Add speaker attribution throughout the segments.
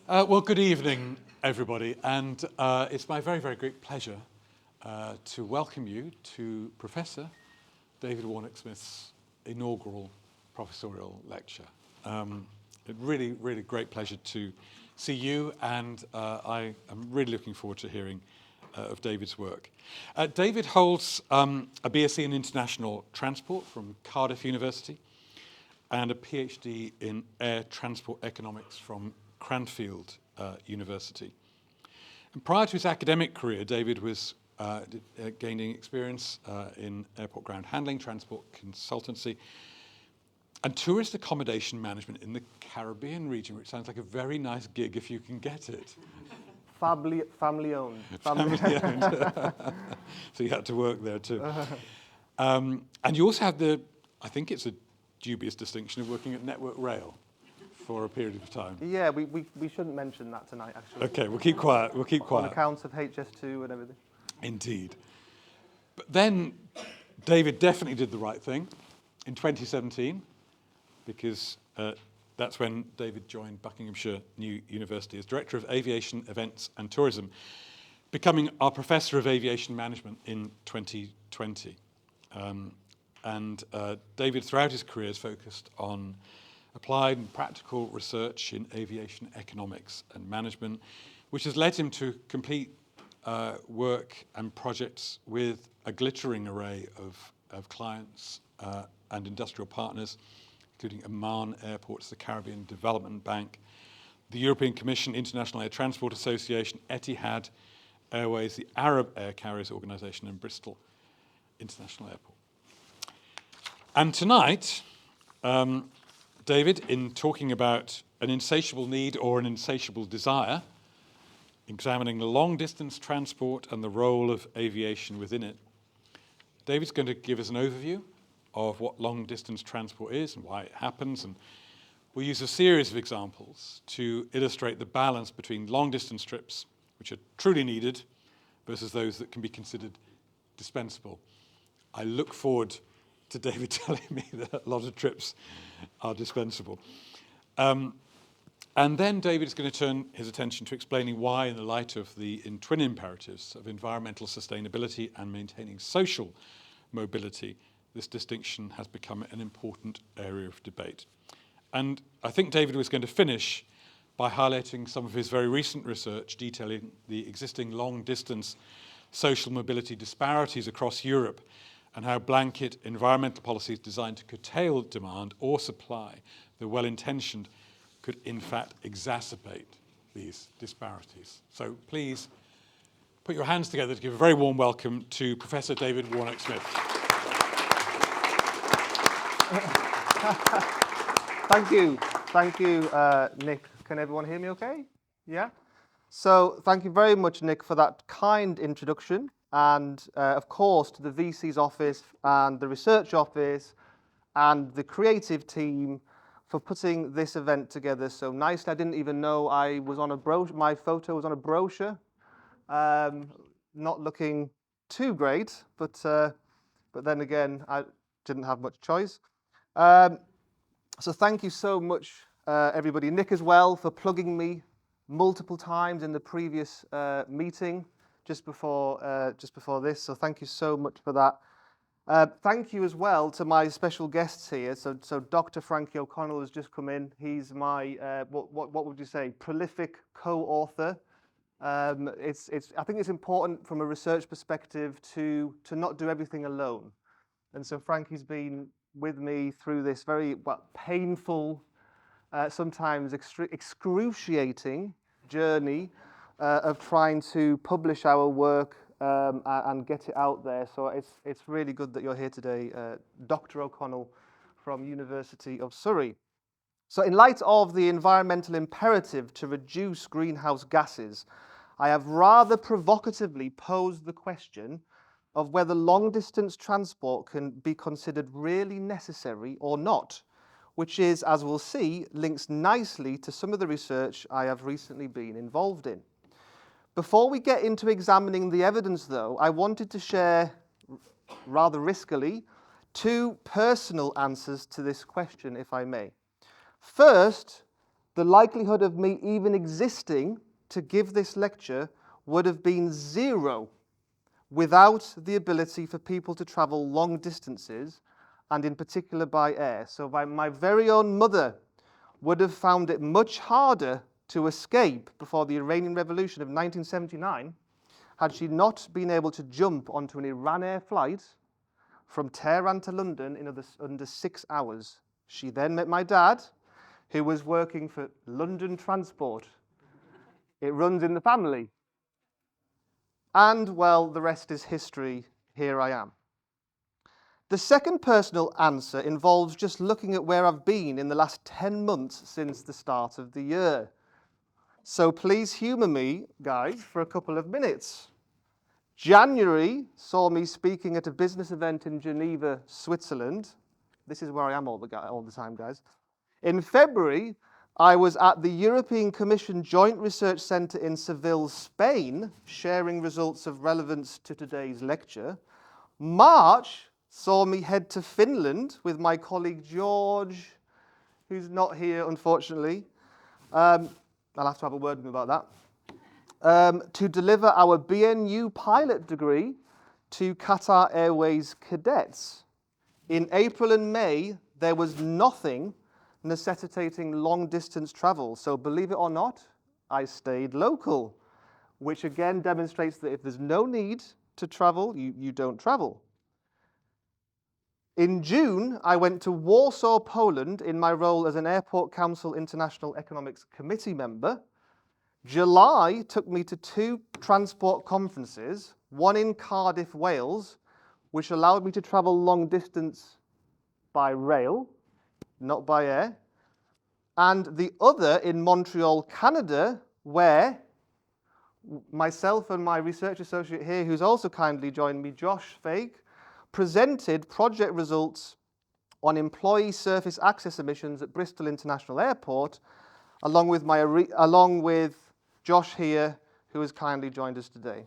Speaker 1: Well, good evening, everybody, and it's my very, very great pleasure to welcome you to Professor David Warnock-Smith's inaugural professorial lecture. A really, really great pleasure to see you, and I am really looking forward to hearing of David's work. David holds a BSc in International Transport from Cardiff University and a PhD in Air Transport Economics from Cranfield University. And prior to his academic career, David was gaining experience in airport ground handling, transport consultancy, and tourist accommodation management in the Caribbean region, which sounds like a very nice gig if you can get it.
Speaker 2: Family owned.
Speaker 1: Family owned. So you had to work there too. And you also have I think it's a dubious distinction of working at Network Rail for a period of time.
Speaker 2: Yeah, we shouldn't mention that tonight, actually.
Speaker 1: Okay, we'll keep quiet. On
Speaker 2: account of HS2 and everything.
Speaker 1: Indeed. But then David definitely did the right thing in 2017, because that's when David joined Buckinghamshire New University as Director of Aviation, Events and Tourism, becoming our Professor of Aviation Management in 2020. David, throughout his career, has focused on applied and practical research in aviation economics and management, which has led him to complete work and projects with a glittering array of clients and industrial partners, including Amman Airports, the Caribbean Development Bank, the European Commission, International Air Transport Association, Etihad Airways, the Arab Air Carriers Organisation, and Bristol International Airport. And tonight, David, in talking about an insatiable need or an insatiable desire, examining long-distance transport and the role of aviation within it, David's going to give us an overview of what long-distance transport is and why it happens, and we'll use a series of examples to illustrate the balance between long-distance trips, which are truly needed, versus those that can be considered dispensable. I look forward to David telling me that a lot of trips are dispensable. And then David is going to turn his attention to explaining why, in the light of the twin imperatives of environmental sustainability and maintaining social mobility, this distinction has become an important area of debate. And I think David was going to finish by highlighting some of his very recent research detailing the existing long-distance social mobility disparities across Europe, and how blanket environmental policies designed to curtail demand or supply, though well-intentioned, could in fact exacerbate these disparities. So please put your hands together to give a very warm welcome to Professor David Warnock-Smith.
Speaker 2: Thank you, Nick. Can everyone hear me okay? Yeah? So thank you very much, Nick, for that kind introduction. And of course, to the VC's office and the research office and the creative team for putting this event together so nicely. I didn't even know I was on a brochure. My photo was on a brochure. Not looking too great, but then again, I didn't have much choice. So thank you so much, everybody. Nick as well, for plugging me multiple times in the previous meeting just before this. So thank you so much for that. Thank you as well to my special guests here. So Dr. Frankie O'Connell has just come in. He's my what would you say, prolific co-author. I think it's important from a research perspective to not do everything alone. And so Frankie's been with me through this very painful, sometimes excruciating journey of trying to publish our work and get it out there. So it's really good that you're here today, Dr. O'Connell from University of Surrey. So in light of the environmental imperative to reduce greenhouse gases, I have rather provocatively posed the question of whether long-distance transport can be considered really necessary or not, which is, as we'll see, links nicely to some of the research I have recently been involved in. Before we get into examining the evidence, though, I wanted to share, rather riskily, two personal answers to this question, if I may. First, the likelihood of me even existing to give this lecture would have been zero without the ability for people to travel long distances, and in particular by air. So my very own mother would have found it much harder to escape before the Iranian Revolution of 1979 had she not been able to jump onto an Iran Air flight from Tehran to London in under 6 hours. She then met my dad, who was working for London Transport. It runs in the family. And, well, the rest is history. Here I am. The second personal answer involves just looking at where I've been in the last 10 months since the start of the year. So please humour me, guys, for a couple of minutes. January saw me speaking at a business event in Geneva, Switzerland. This is where I am all the time, guys. In February, I was at the European Commission Joint Research Centre in Seville, Spain, sharing results of relevance to today's lecture. March saw me head to Finland with my colleague George, who's not here, unfortunately. I'll have to have a word with him about that. To deliver our BNU pilot degree to Qatar Airways cadets. In April and May, there was nothing necessitating long-distance travel. So believe it or not, I stayed local, which again demonstrates that if there's no need to travel, you don't travel. In June, I went to Warsaw, Poland in my role as an Airport Council International Economics Committee member. July took me to 2 transport conferences, one in Cardiff, Wales, which allowed me to travel long distance by rail, not by air, and the other in Montreal, Canada, where myself and my research associate here, who's also kindly joined me, Josh Fake, presented project results on employee surface access emissions at Bristol International Airport, along with Josh here, who has kindly joined us today.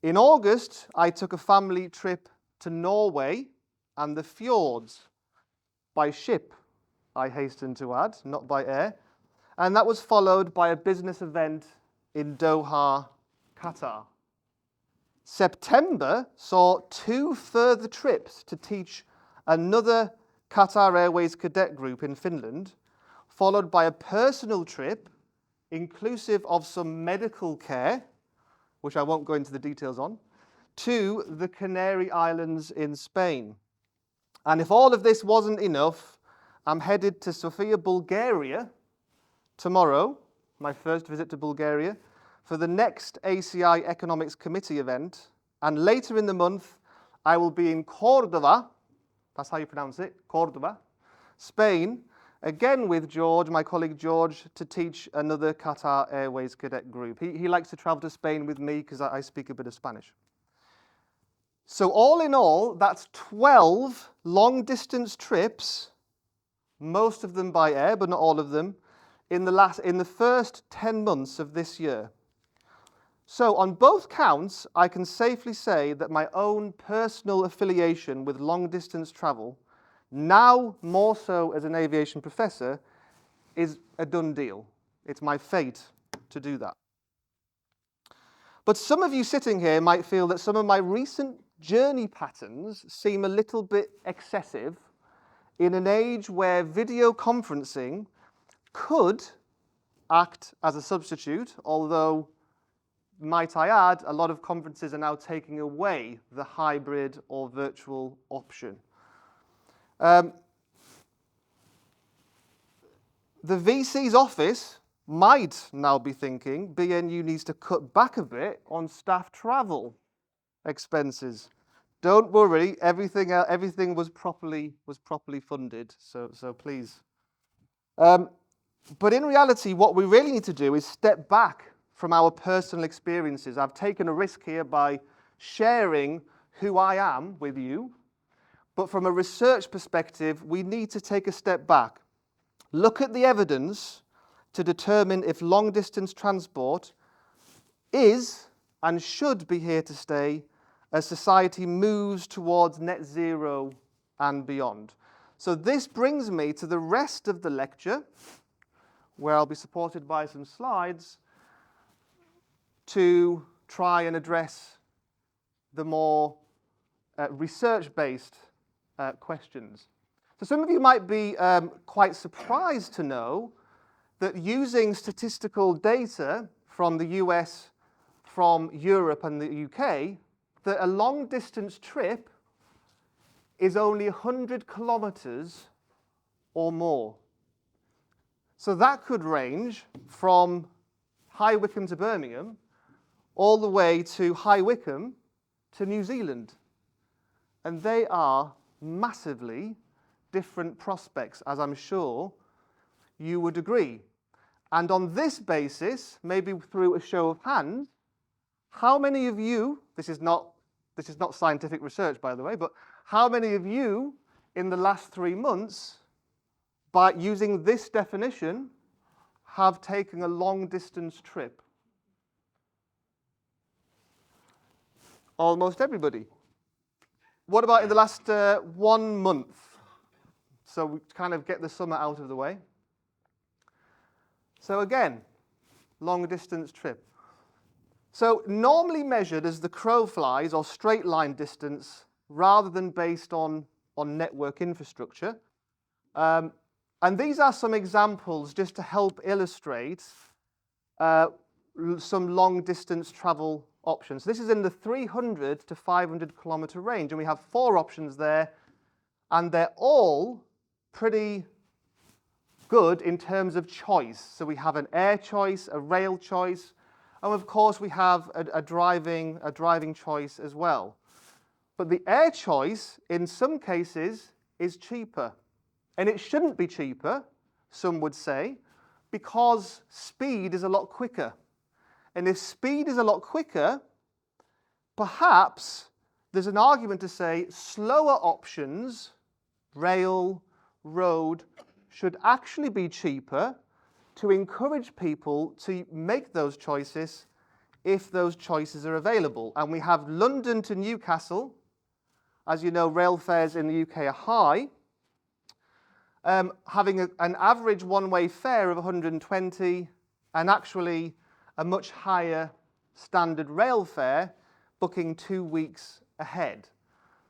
Speaker 2: In August, I took a family trip to Norway and the fjords by ship, I hasten to add, not by air. And that was followed by a business event in Doha, Qatar. September saw 2 further trips to teach another Qatar Airways cadet group in Finland, followed by a personal trip, inclusive of some medical care, which I won't go into the details on, to the Canary Islands in Spain. And if all of this wasn't enough, I'm headed to Sofia, Bulgaria tomorrow, my first visit to Bulgaria, for the next ACI Economics Committee event. And later in the month, I will be in Córdoba, that's how you pronounce it, Córdoba, Spain, again with George, my colleague George, to teach another Qatar Airways cadet group. He likes to travel to Spain with me because I speak a bit of Spanish. So all in all, that's 12 long-distance trips, most of them by air, but not all of them, in the first 10 months of this year. So on both counts, I can safely say that my own personal affiliation with long-distance travel, now more so as an aviation professor, is a done deal. It's my fate to do that. But some of you sitting here might feel that some of my recent journey patterns seem a little bit excessive in an age where video conferencing could act as a substitute, although, might I add, a lot of conferences are now taking away the hybrid or virtual option. The VC's office might now be thinking BNU needs to cut back a bit on staff travel expenses. Don't worry, everything was properly funded, so please. But in reality, what we really need to do is step back from our personal experiences. I've taken a risk here by sharing who I am with you, but from a research perspective, we need to take a step back. Look at the evidence to determine if long-distance transport is and should be here to stay as society moves towards net zero and beyond. So this brings me to the rest of the lecture, where I'll be supported by some slides to try and address the more research-based questions. So some of you might be quite surprised to know that using statistical data from the US, from Europe and the UK, that a long-distance trip is only 100 kilometers or more. So that could range from High Wycombe to Birmingham all the way to High Wycombe to New Zealand. And they are massively different prospects, as I'm sure you would agree. And on this basis, maybe through a show of hands, how many of you, this is not scientific research, by the way, but how many of you in the last 3 months, by using this definition, have taken a long-distance trip? Almost everybody. What about in the last 1 month? So we kind of get the summer out of the way. So again, long-distance trip. So normally measured as the crow flies, or straight line distance, rather than based on network infrastructure. And these are some examples just to help illustrate some long-distance travel options. This is in the 300 to 500 kilometer range, and we have 4 options there, and they're all pretty good in terms of choice. So we have an air choice, a rail choice, and of course we have a driving choice as well. But the air choice, in some cases, is cheaper. And it shouldn't be cheaper, some would say, because speed is a lot quicker. And if speed is a lot quicker, perhaps there's an argument to say slower options, rail, road, should actually be cheaper to encourage people to make those choices if those choices are available. And we have London to Newcastle. As you know, rail fares in the UK are high. Having an average one-way fare of 120 and actually a much higher standard rail fare, booking 2 weeks ahead.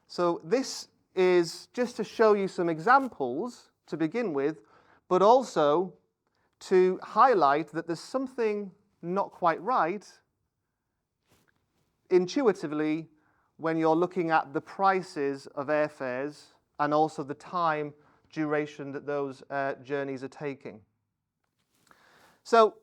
Speaker 2: So this is just to show you some examples to begin with, but also to highlight that there's something not quite right intuitively when you're looking at the prices of airfares and also the time duration that those journeys are taking. So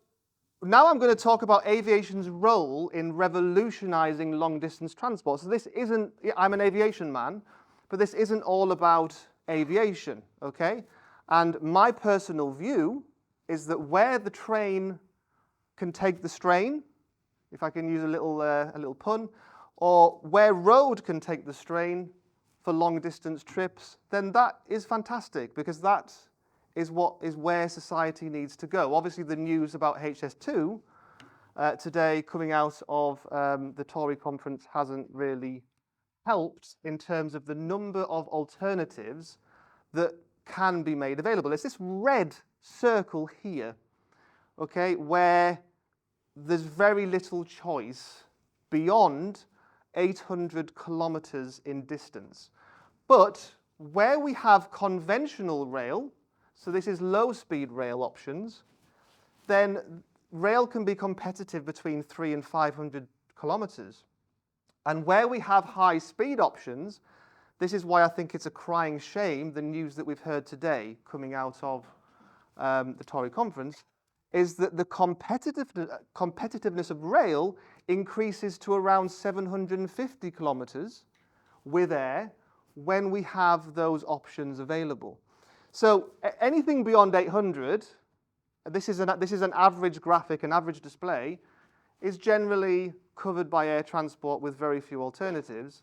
Speaker 2: now I'm going to talk about aviation's role in revolutionizing long-distance transport. So this isn't, I'm an aviation man, but this isn't all about aviation, okay? And my personal view is that where the train can take the strain, if I can use a little pun, or where road can take the strain for long-distance trips, then that is fantastic, because that is where society needs to go. Obviously, the news about HS2 today coming out of the Tory conference hasn't really helped in terms of the number of alternatives that can be made available. It's this red circle here, okay, where there's very little choice beyond 800 kilometers in distance. But where we have conventional rail, so this is low-speed rail options, then rail can be competitive between 300 and 500 kilometers. And where we have high-speed options, this is why I think it's a crying shame, the news that we've heard today coming out of the Tory conference, is that the competitiveness of rail increases to around 750 kilometers with air when we have those options available. So anything beyond 800, this is an average graphic, an average display, is generally covered by air transport with very few alternatives.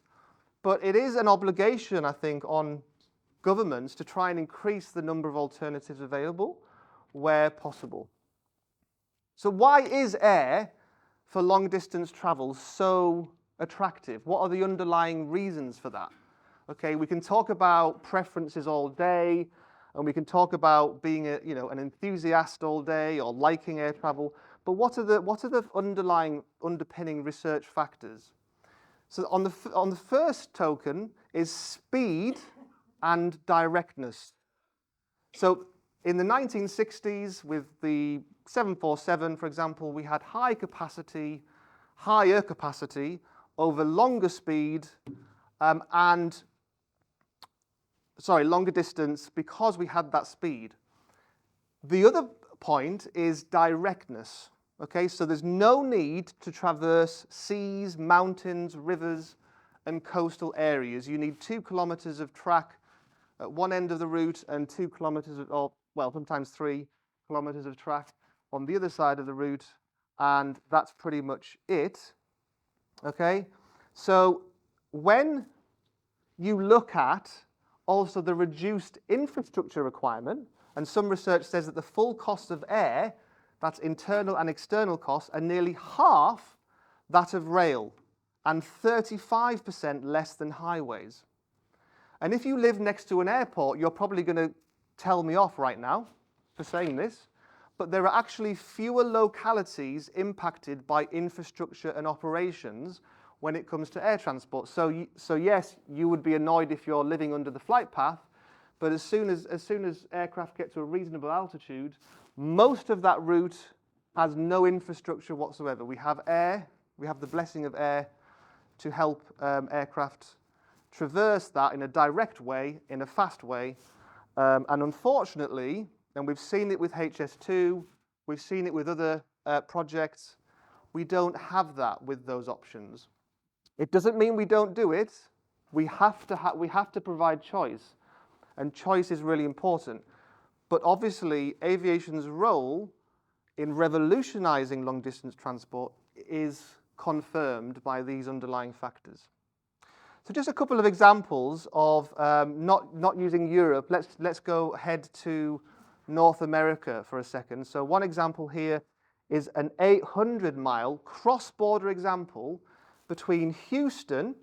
Speaker 2: But it is an obligation, I think, on governments to try and increase the number of alternatives available where possible. So why is air for long-distance travel so attractive? What are the underlying reasons for that? Okay, we can talk about preferences all day, and we can talk about being an enthusiast all day or liking air travel. But what are the underpinning research factors? So on the first token is speed and directness. So in the 1960s, with the 747, for example, we had higher capacity over longer speed longer distance because we had that speed. The other point is directness. Okay, so there's no need to traverse seas, mountains, rivers, and coastal areas. You need 2 kilometers of track at one end of the route and 2 kilometers, sometimes 3 kilometers of track on the other side of the route, and that's pretty much it. Okay, so when you look at also the reduced infrastructure requirement, and some research says that the full cost of air, that's internal and external costs, are nearly half that of rail and 35% less than highways. And if you live next to an airport, you're probably going to tell me off right now for saying this, but there are actually fewer localities impacted by infrastructure and operations when it comes to air transport. So yes, you would be annoyed if you're living under the flight path, but as soon as aircraft get to a reasonable altitude, most of that route has no infrastructure whatsoever. We have air, we have the blessing of air to help aircraft traverse that in a direct way, in a fast way. And unfortunately, and we've seen it with HS2, we've seen it with other projects, we don't have that with those options. It doesn't mean we don't do it. We have to provide choice, and choice is really important. But obviously, aviation's role in revolutionizing long-distance transport is confirmed by these underlying factors. So just a couple of examples of not using Europe. Let's go head to North America for a second. So one example here is an 800-mile cross-border example between Houston,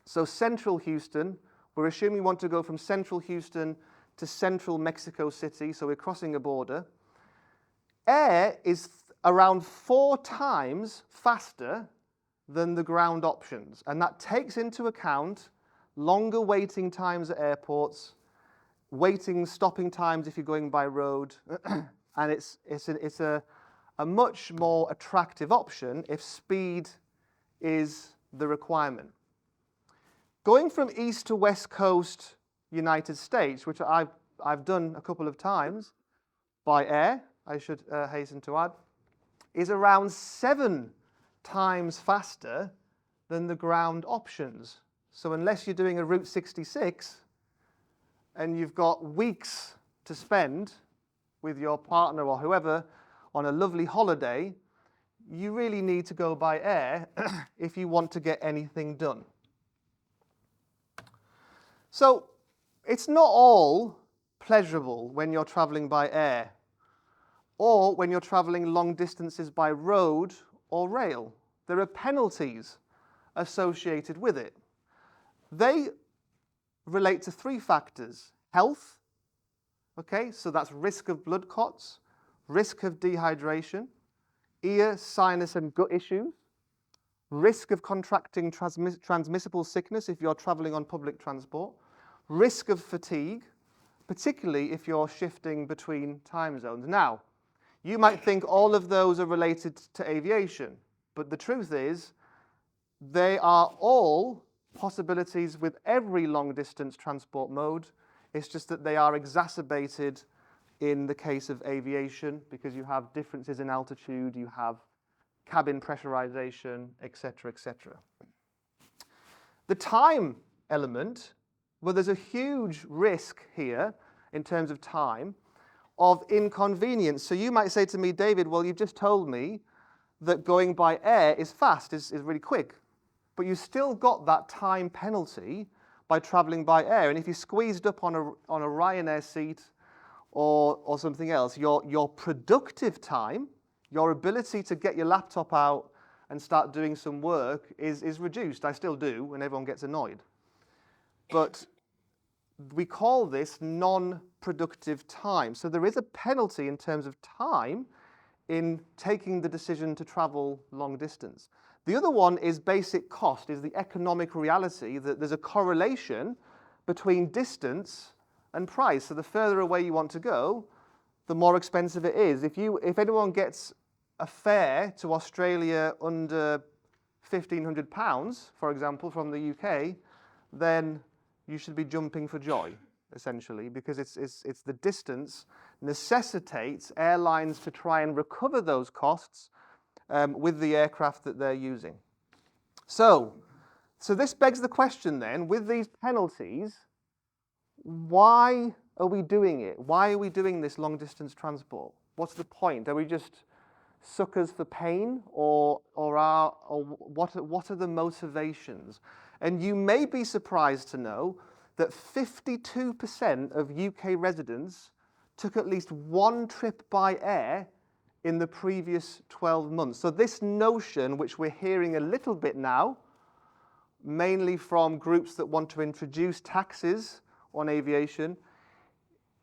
Speaker 2: so central Houston. We're assuming we want to go from central Houston to central Mexico City, so we're crossing a border. Air is around 4 times faster than the ground options, and that takes into account longer waiting times at airports, stopping times if you're going by road, and it's a much more attractive option if speed is the requirement. Going from east to west coast United States, which I've done a couple of times by air, I should hasten to add, is around 7 times faster than the ground options. So unless you're doing a Route 66 and you've got weeks to spend with your partner or whoever on a lovely holiday, you really need to go by air if you want to get anything done. So it's not all pleasurable when you're traveling by air or when you're traveling long distances by road or rail. There are penalties associated with it. They relate to 3 factors. Health, okay, so that's risk of blood clots, risk of dehydration, ear, sinus, and gut issues, risk of contracting transmissible sickness if you're traveling on public transport, risk of fatigue, particularly if you're shifting between time zones. Now, you might think all of those are related to aviation, but the truth is they are all possibilities with every long-distance transport mode. It's just that they are exacerbated in the case of aviation because you have differences in altitude, you have cabin pressurization, etc., etc. The time element, well, there's a huge risk here in terms of time of inconvenience. So you might say to me, David, well, you've just told me that going by air is fast, is really quick. But you still got that time penalty by traveling by air. And if you're squeezed up on a Ryanair seat or something else, your productive time, your ability to get your laptop out and start doing some work is reduced. I still do, and everyone gets annoyed. But we call this non-productive time. So there is a penalty in terms of time in taking the decision to travel long distance. The other one is basic cost, is the economic reality that there's a correlation between distance and price. So the further away you want to go, the more expensive it is. If anyone gets a fare to Australia under £1,500, for example, from the UK, then you should be jumping for joy, essentially, because it's the distance necessitates airlines to try and recover those costs with the aircraft that they're using. So this begs the question then, with these penalties, why are we doing it? Why are we doing this long-distance transport? What's the point? Are we just suckers for pain, or what are the motivations? And you may be surprised to know that 52% of UK residents took at least one trip by air in the previous 12 months. So this notion, which we're hearing a little bit now, mainly from groups that want to introduce taxes on aviation,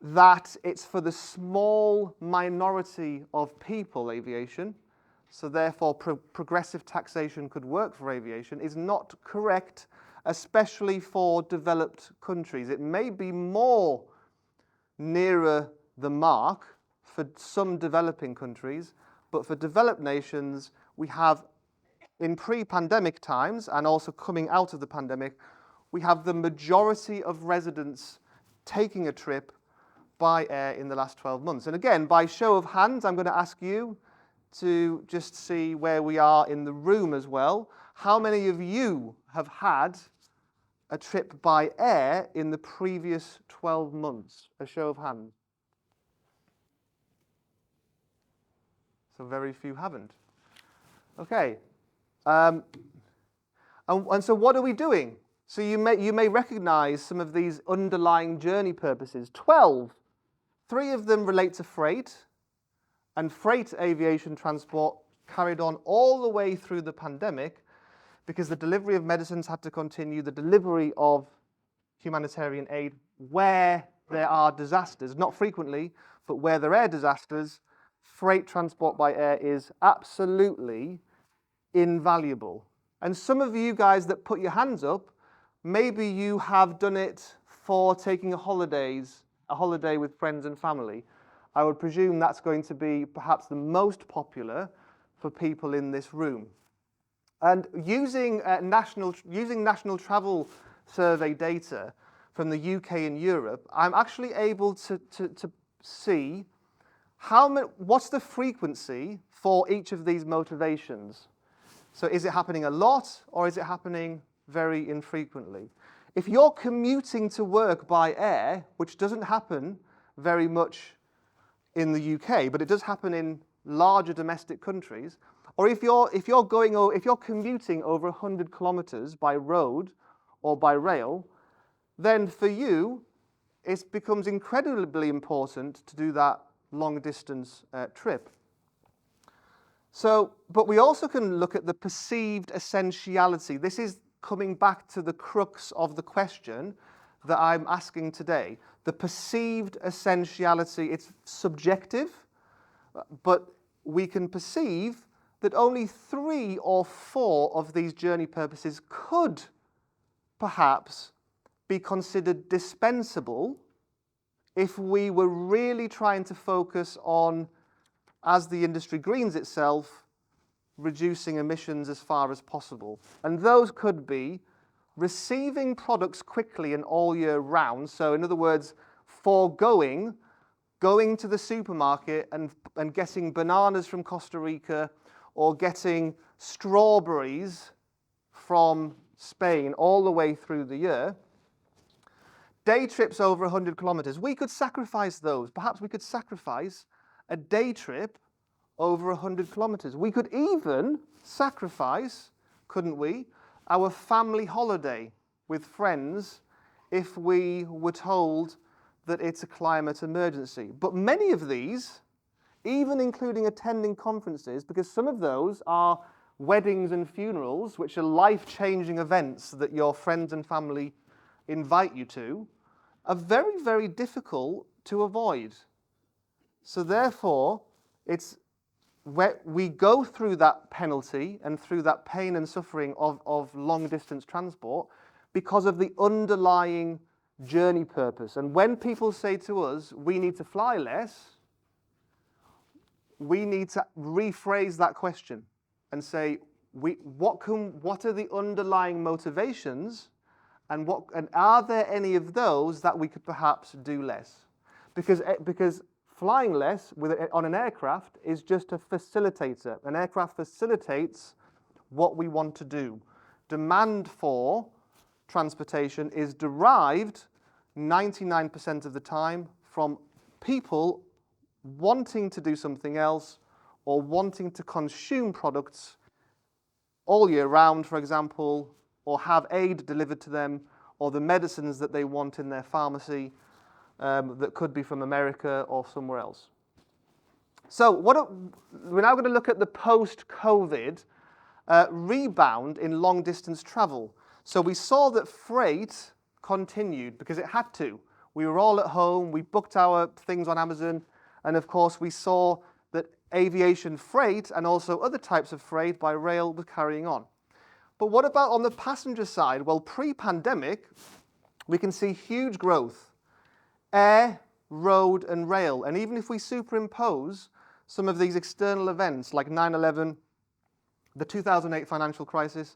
Speaker 2: that it's for the small minority of people, aviation, so therefore progressive taxation could work for aviation, is not correct, especially for developed countries. It may be more nearer the mark for some developing countries, but for developed nations, we have, in pre-pandemic times and also coming out of the pandemic, we have the majority of residents taking a trip by air in the last 12 months. And again, by show of hands, I'm going to ask you to just see where we are in the room as well. How many of you have had a trip by air in the previous 12 months? A show of hands. So very few haven't. Okay. And so what are we doing? So you may recognize some of these underlying journey purposes. 12. 3 of them relate to freight, and freight aviation transport carried on all the way through the pandemic because the delivery of medicines had to continue, the delivery of humanitarian aid where there are disasters, not frequently, but where there are disasters, freight transport by air is absolutely invaluable. And some of you guys that put your hands up, maybe you have done it for taking a holiday with friends and family. I would presume that's going to be perhaps the most popular for people in this room. And using national travel survey data from the UK and Europe, I'm actually able to see what's the frequency for each of these motivations. So is it happening a lot, or is it happening very infrequently? If you're commuting to work by air, which doesn't happen very much in the UK, but it does happen in larger domestic countries, or if you're commuting over 100 kilometers by road or by rail, then for you it becomes incredibly important to do that long distance trip. So, but we also can look at the perceived essentiality. This is coming back to the crux of the question that I'm asking today. The perceived essentiality, it's subjective, but we can perceive that only 3 or 4 of these journey purposes could perhaps be considered dispensable if we were really trying to focus on, as the industry greens itself, reducing emissions as far as possible. And those could be receiving products quickly and all year round. So in other words, going to the supermarket and getting bananas from Costa Rica or getting strawberries from Spain all the way through the year. Day trips over 100 kilometers. We could sacrifice those. Perhaps we could sacrifice a day trip over 100 kilometers. We could even sacrifice, couldn't we, our family holiday with friends if we were told that it's a climate emergency. But many of these, even including attending conferences, because some of those are weddings and funerals, which are life-changing events that your friends and family invite you to, are very, very difficult to avoid. So therefore, it's where we go through that penalty and through that pain and suffering of long-distance transport because of the underlying journey purpose. And when people say to us, we need to fly less, we need to rephrase that question and say, what are the underlying motivations, and are there any of those that we could perhaps do less? Because flying less on an aircraft is just a facilitator. An aircraft facilitates what we want to do. Demand for transportation is derived 99% of the time from people wanting to do something else or wanting to consume products all year round, for example, or have aid delivered to them, or the medicines that they want in their pharmacy that could be from America or somewhere else. So we're now going to look at the post-COVID rebound in long-distance travel. So we saw that freight continued because it had to. We were all at home, we booked our things on Amazon, and of course we saw that aviation freight and also other types of freight by rail were carrying on. But what about on the passenger side? Well, pre-pandemic, we can see huge growth. Air, road, and rail. And even if we superimpose some of these external events like 9/11, the 2008 financial crisis,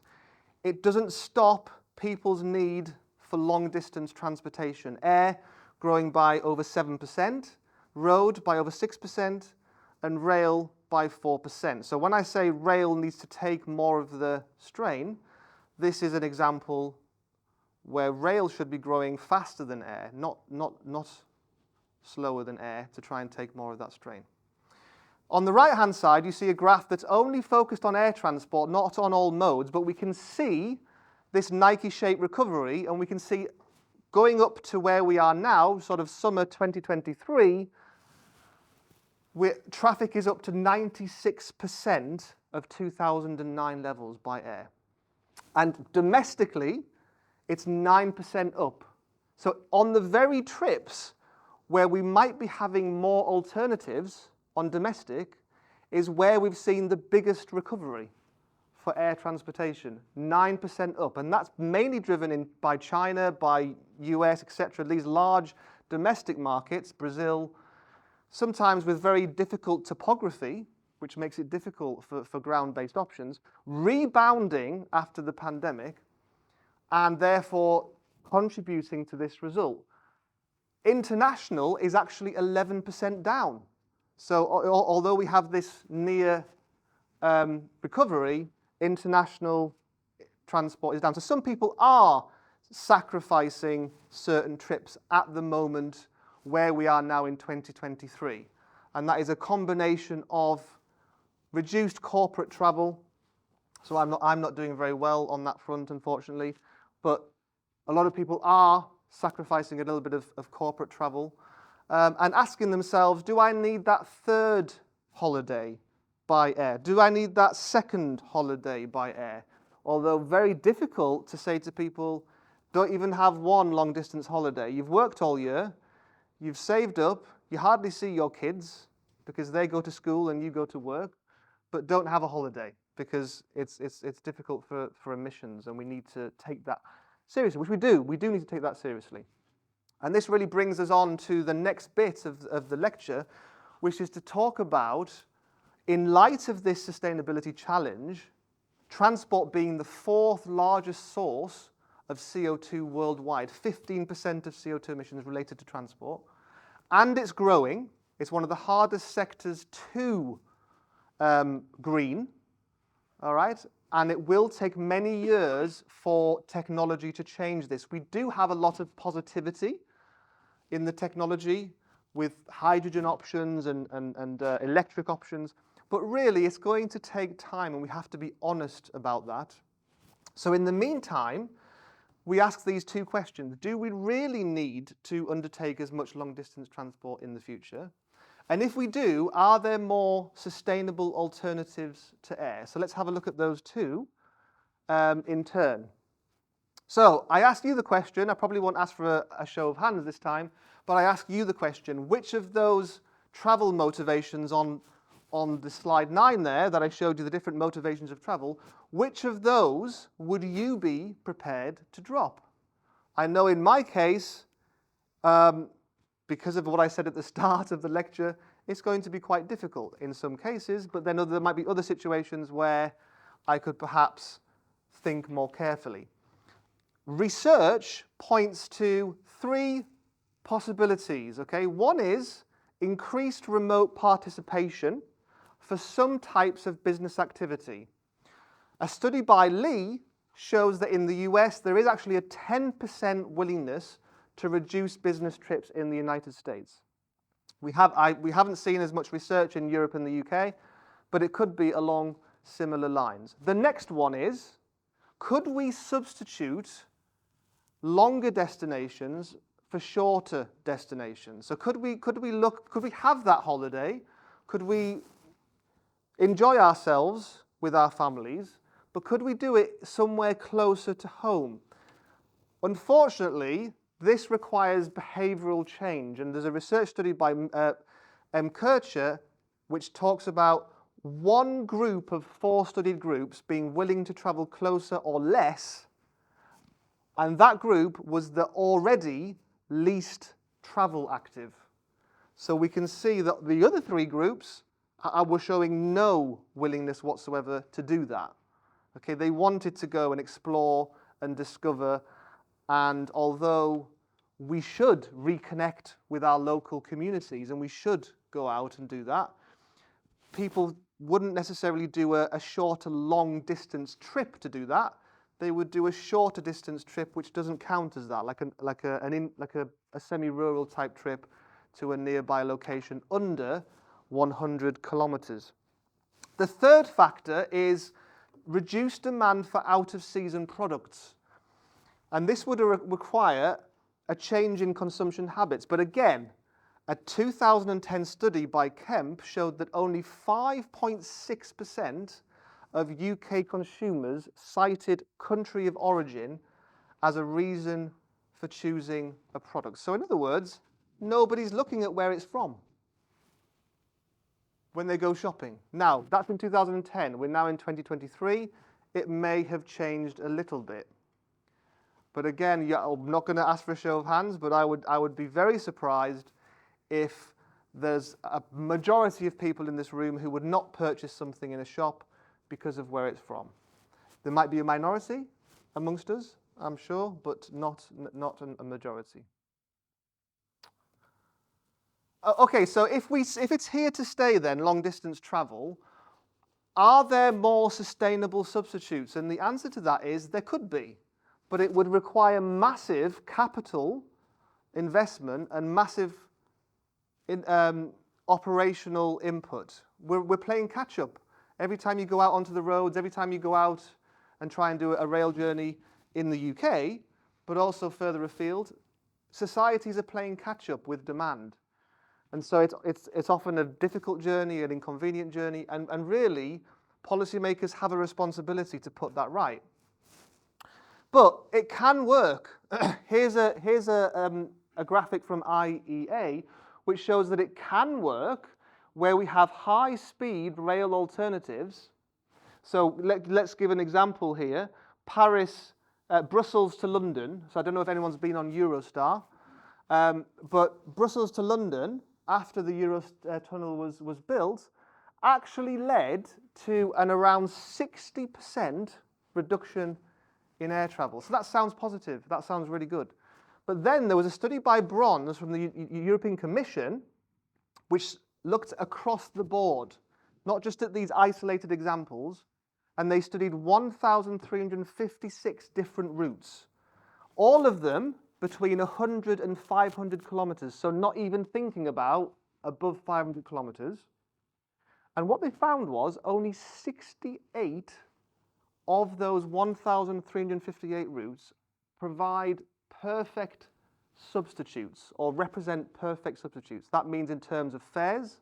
Speaker 2: it doesn't stop people's need for long-distance transportation. Air growing by over 7%, road by over 6%, and rail by 4%. So when I say rail needs to take more of the strain, this is an example where rail should be growing faster than air, not slower than air, to try and take more of that strain. On the right-hand side, you see a graph that's only focused on air transport, not on all modes, but we can see this Nike-shaped recovery, and we can see going up to where we are now, sort of summer 2023, traffic is up to 96% of 2009 levels by air. And domestically, it's 9% up. So on the very trips where we might be having more alternatives on domestic is where we've seen the biggest recovery for air transportation, 9% up. And that's mainly driven by China, by US, etc., these large domestic markets, Brazil, sometimes with very difficult topography, which makes it difficult for ground-based options, rebounding after the pandemic, and therefore contributing to this result. International is actually 11% down. So although we have this near recovery, international transport is down. So some people are sacrificing certain trips at the moment where we are now in 2023. And that is a combination of reduced corporate travel. So I'm not doing very well on that front, unfortunately. But a lot of people are sacrificing a little bit of corporate travel and asking themselves, do I need that third holiday by air? Do I need that second holiday by air? Although very difficult to say to people, don't even have one long-distance holiday. You've worked all year. You've saved up, you hardly see your kids because they go to school and you go to work, but don't have a holiday because it's difficult for emissions, and we need to take that seriously, which we do. We do need to take that seriously. And this really brings us on to the next bit of the lecture, which is to talk about, in light of this sustainability challenge, transport being the fourth largest source of CO2 worldwide, 15% of CO2 emissions related to transport, and it's growing. It's one of the hardest sectors to green, all right? And it will take many years for technology to change this. We do have a lot of positivity in the technology with hydrogen options and electric options, but really it's going to take time, and we have to be honest about that. So in the meantime, we ask these two questions. Do we really need to undertake as much long-distance transport in the future? And if we do, are there more sustainable alternatives to air? So let's have a look at those two in turn. So I asked you the question, I probably won't ask for a show of hands this time, but I ask you the question, which of those travel motivations on the slide 9 there, that I showed you the different motivations of travel, which of those would you be prepared to drop? I know in my case, because of what I said at the start of the lecture, it's going to be quite difficult in some cases, but then there might be other situations where I could perhaps think more carefully. Research points to 3 possibilities, okay? One is increased remote participation for some types of business activity. A study by Lee shows that in the US there is actually a 10% willingness to reduce business trips in the United States. We haven't seen as much research in Europe and the UK, but it could be along similar lines. The next one is, could we substitute longer destinations for shorter destinations? So could we have that holiday? Could we enjoy ourselves with our families, but could we do it somewhere closer to home? Unfortunately, this requires behavioral change, and there's a research study by Kircher which talks about one group of 4 studied groups being willing to travel closer or less, and that group was the already least travel active. So we can see that the other 3 groups were showing no willingness whatsoever to do that. Okay, they wanted to go and explore and discover, and although we should reconnect with our local communities and we should go out and do that, people wouldn't necessarily do a shorter long distance trip to do that. They would do a shorter distance trip which doesn't count as that, like a semi-rural type trip to a nearby location under 100 kilometers. The third factor is reduced demand for out-of-season products. And this would require a change in consumption habits. But again, a 2010 study by Kemp showed that only 5.6% of UK consumers cited country of origin as a reason for choosing a product. So in other words, nobody's looking at where it's from when they go shopping. Now, that's in 2010. We're now in 2023. It may have changed a little bit. But again, yeah, I'm not going to ask for a show of hands, but I would be very surprised if there's a majority of people in this room who would not purchase something in a shop because of where it's from. There might be a minority amongst us, I'm sure, but not a majority. Okay, so if it's here to stay then, long distance travel, are there more sustainable substitutes? And the answer to that is there could be, but it would require massive capital investment and massive operational input. We're playing catch up. Every time you go out onto the roads, every time you go out and try and do a rail journey in the UK, but also further afield, societies are playing catch up with demand. And so it's often a difficult journey, an inconvenient journey, and really, policymakers have a responsibility to put that right. But it can work. Here's a graphic from IEA, which shows that it can work where we have high-speed rail alternatives. So let's give an example here. Brussels to London. So I don't know if anyone's been on Eurostar, but Brussels to London, after the Eurotunnel was built, actually led to an around 60% reduction in air travel. So that sounds positive. That sounds really good. But then there was a study by Bronze from the European Commission which looked across the board, not just at these isolated examples, and they studied 1,356 different routes, all of them between 100 and 500 kilometers, so not even thinking about above 500 kilometers. And what they found was only 68 of those 1,358 routes provide perfect substitutes or represent perfect substitutes. That means in terms of fares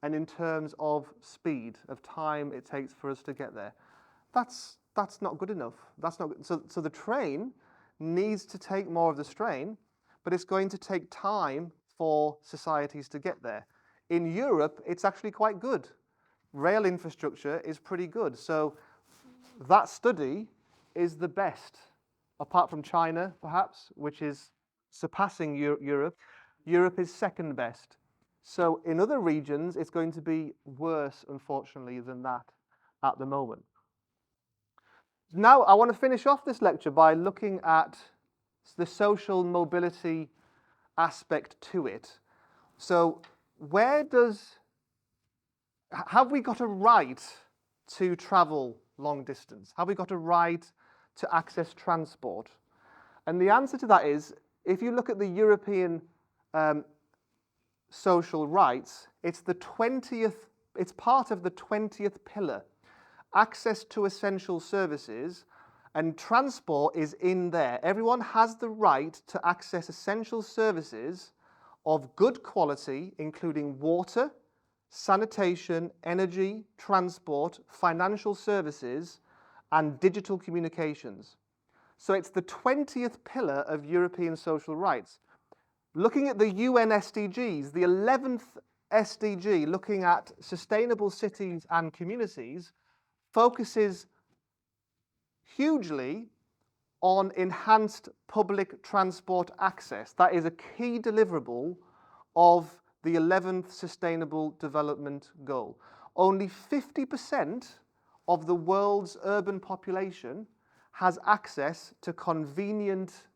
Speaker 2: and in terms of speed, of time it takes for us to get there. That's not good enough. That's not good. So the train needs to take more of the strain, but it's going to take time for societies to get there. In Europe, it's actually quite good. Rail infrastructure is pretty good. So that study is the best, apart from China, perhaps, which is surpassing Europe. Europe is second best. So in other regions, it's going to be worse, unfortunately, than that at the moment. Now, I want to finish off this lecture by looking at the social mobility aspect to it. So have we got a right to travel long distance? Have we got a right to access transport? And the answer to that is, if you look at the European social rights, it's part of the 20th pillar. Access to essential services, and transport is in there. Everyone has the right to access essential services of good quality, including water, sanitation, energy, transport, financial services, and digital communications. So it's the 20th pillar of European social rights. Looking at the UN SDGs, the 11th SDG, looking at sustainable cities and communities, focuses hugely on enhanced public transport access. That is a key deliverable of the 11th Sustainable Development Goal. Only 50% of the world's urban population has access to convenient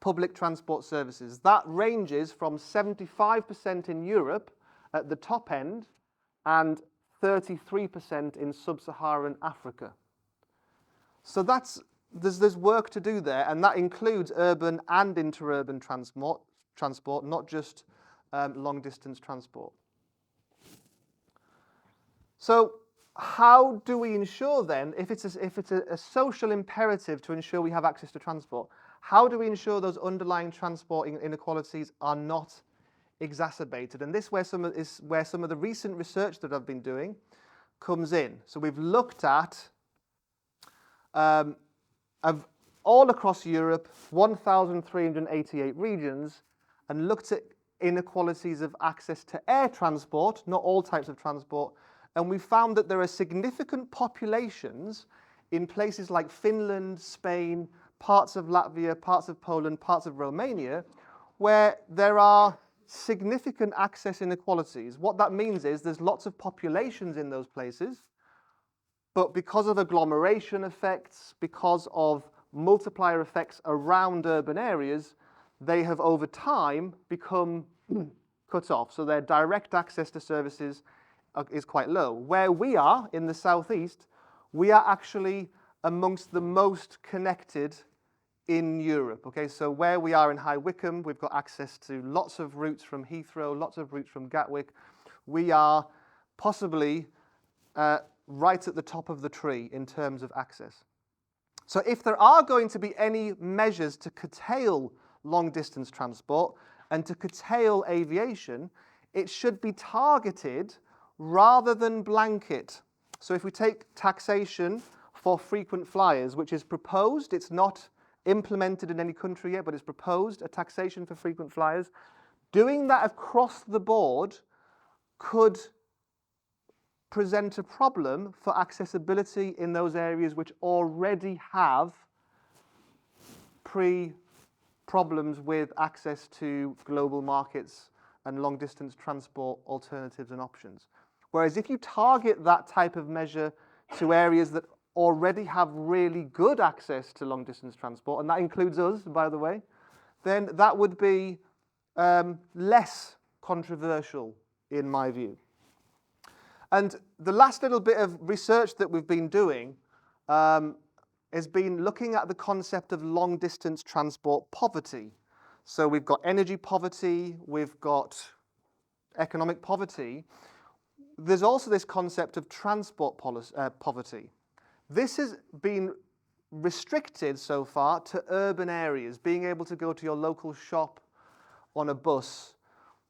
Speaker 2: public transport services. That ranges from 75% in Europe at the top end and 33% in sub-Saharan Africa. So there's work to do there, and that includes urban and interurban transport, not just long-distance transport. So how do we ensure then, if it's a social imperative to ensure we have access to transport, how do we ensure those underlying transport inequalities are not exacerbated? And this is where some of the recent research that I've been doing comes in. So we've looked at all across Europe, 1,388 regions, and looked at inequalities of access to air transport, not all types of transport, and we found that there are significant populations in places like Finland, Spain, parts of Latvia, parts of Poland, parts of Romania, where there are significant access inequalities. What that means is there's lots of populations in those places, but because of agglomeration effects, because of multiplier effects around urban areas, they have over time become cut off. So their direct access to services is quite low. Where we are in the southeast, we are actually amongst the most connected in Europe. Okay, so where we are in High Wycombe, we've got access to lots of routes from Heathrow, lots of routes from Gatwick. We are possibly right at the top of the tree in terms of access. So if there are going to be any measures to curtail long-distance transport and to curtail aviation, it should be targeted rather than blanket. So if we take taxation for frequent flyers, which is proposed, it's not implemented in any country yet, but it's proposed, a taxation for frequent flyers, doing that across the board could present a problem for accessibility in those areas which already have problems with access to global markets and long-distance transport alternatives and options. Whereas if you target that type of measure to areas that already have really good access to long-distance transport, and that includes us, by the way, then that would be less controversial, in my view. And the last little bit of research that we've been doing has been looking at the concept of long-distance transport poverty. So we've got energy poverty, we've got economic poverty. There's also this concept of transport poverty. This has been restricted so far to urban areas, being able to go to your local shop on a bus,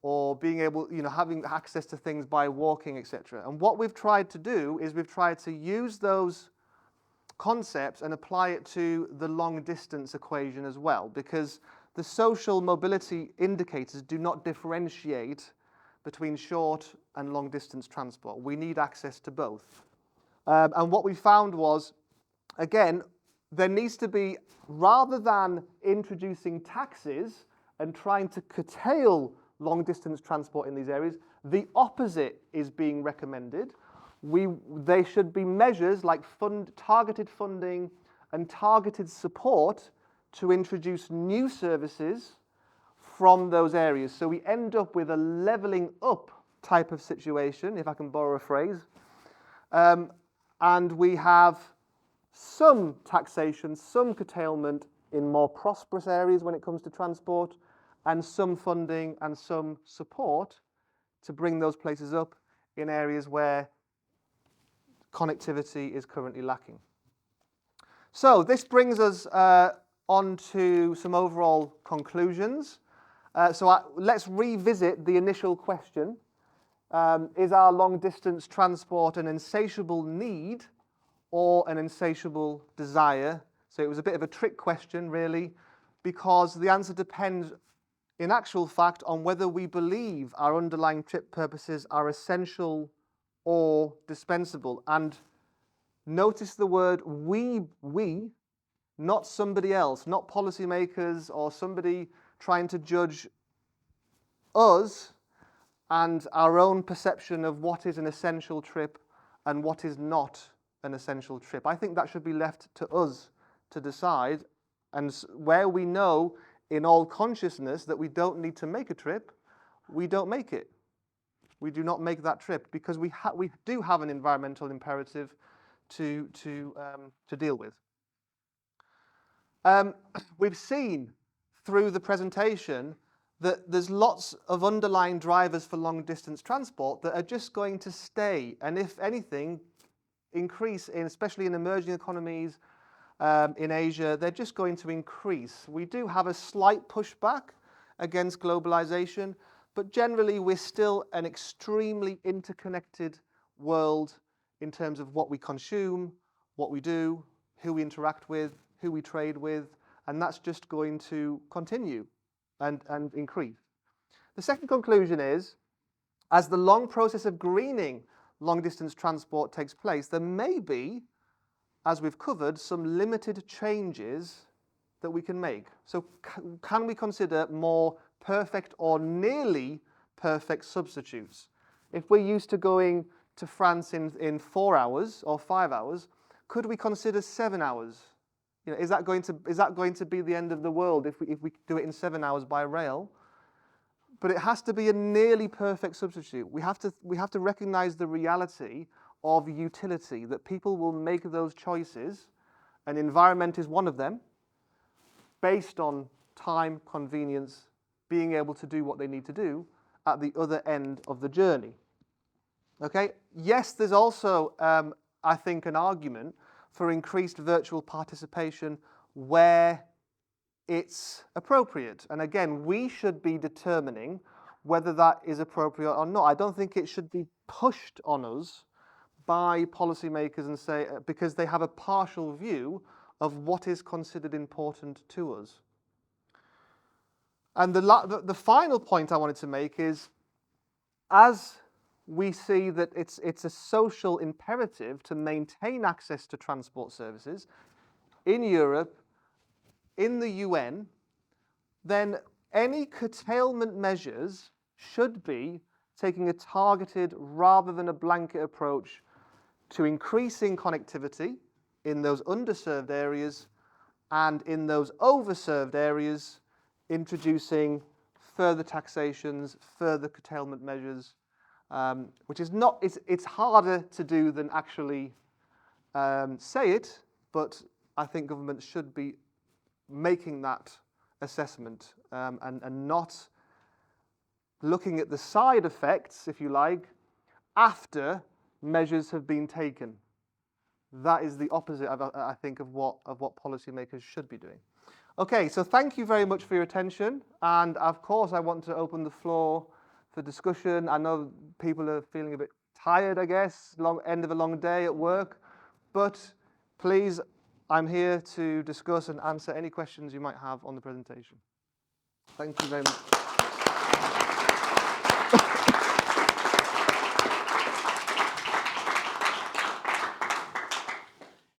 Speaker 2: or being able, having access to things by walking, etc. And what we've tried to do is we've tried to use those concepts and apply it to the long distance equation as well, because the social mobility indicators do not differentiate between short and long distance transport. We need access to both. And what we found was, again, there needs to be, rather than introducing taxes and trying to curtail long distance transport in these areas, the opposite is being recommended. They should be measures like targeted funding and targeted support to introduce new services from those areas. So we end up with a leveling up type of situation, if I can borrow a phrase. And we have some taxation, some curtailment in more prosperous areas when it comes to transport, and some funding and some support to bring those places up in areas where connectivity is currently lacking. So this brings us on to some overall conclusions. Let's revisit the initial question. Is our long-distance transport an insatiable need or an insatiable desire? So it was a bit of a trick question, really, because the answer depends, in actual fact, on whether we believe our underlying trip purposes are essential or dispensable. And notice the word we, not somebody else, not policymakers or somebody trying to judge us and our own perception of what is an essential trip and what is not an essential trip. I think that should be left to us to decide, and where we know in all consciousness that we don't need to make a trip, we don't make it. We do not make that trip because we do have an environmental imperative to deal with. We've seen through the presentation that there's lots of underlying drivers for long distance transport that are just going to stay, and if anything, increase, especially in emerging economies in Asia. They're just going to increase. We do have a slight pushback against globalization, but generally we're still an extremely interconnected world in terms of what we consume, what we do, who we interact with, who we trade with, and that's just going to continue and increase. The second conclusion is, as the long process of greening long-distance transport takes place, there may be, as we've covered, some limited changes that we can make. So can we consider more perfect or nearly perfect substitutes? If we're used to going to France in 4 hours or 5 hours, could we consider 7 hours? You know, is that going to be the end of the world if we do it in 7 hours by rail? But it has to be a nearly perfect substitute. We have to recognize the reality of utility, that people will make those choices, and environment is one of them, based on time, convenience, being able to do what they need to do at the other end of the journey. Okay? Yes, there's also, I think, an argument for increased virtual participation where it's appropriate. And again, we should be determining whether that is appropriate or not. I don't think it should be pushed on us by policymakers and say, because they have a partial view of what is considered important to us. And the final point I wanted to make is, as we see that it's a social imperative to maintain access to transport services in Europe, in the UN, then any curtailment measures should be taking a targeted rather than a blanket approach to increasing connectivity in those underserved areas, and in those overserved areas, introducing further taxations, further curtailment measures, which is not, it's harder to do than actually say it, but I think governments should be making that assessment and not looking at the side effects, if you like, after measures have been taken. That is the opposite, I think, of what policymakers should be doing. Okay, so thank you very much for your attention, and of course I want to open the floor for discussion. I know people are feeling a bit tired, I guess, end of a long day at work, but please, I'm here to discuss and answer any questions you might have on the presentation. Thank you very much.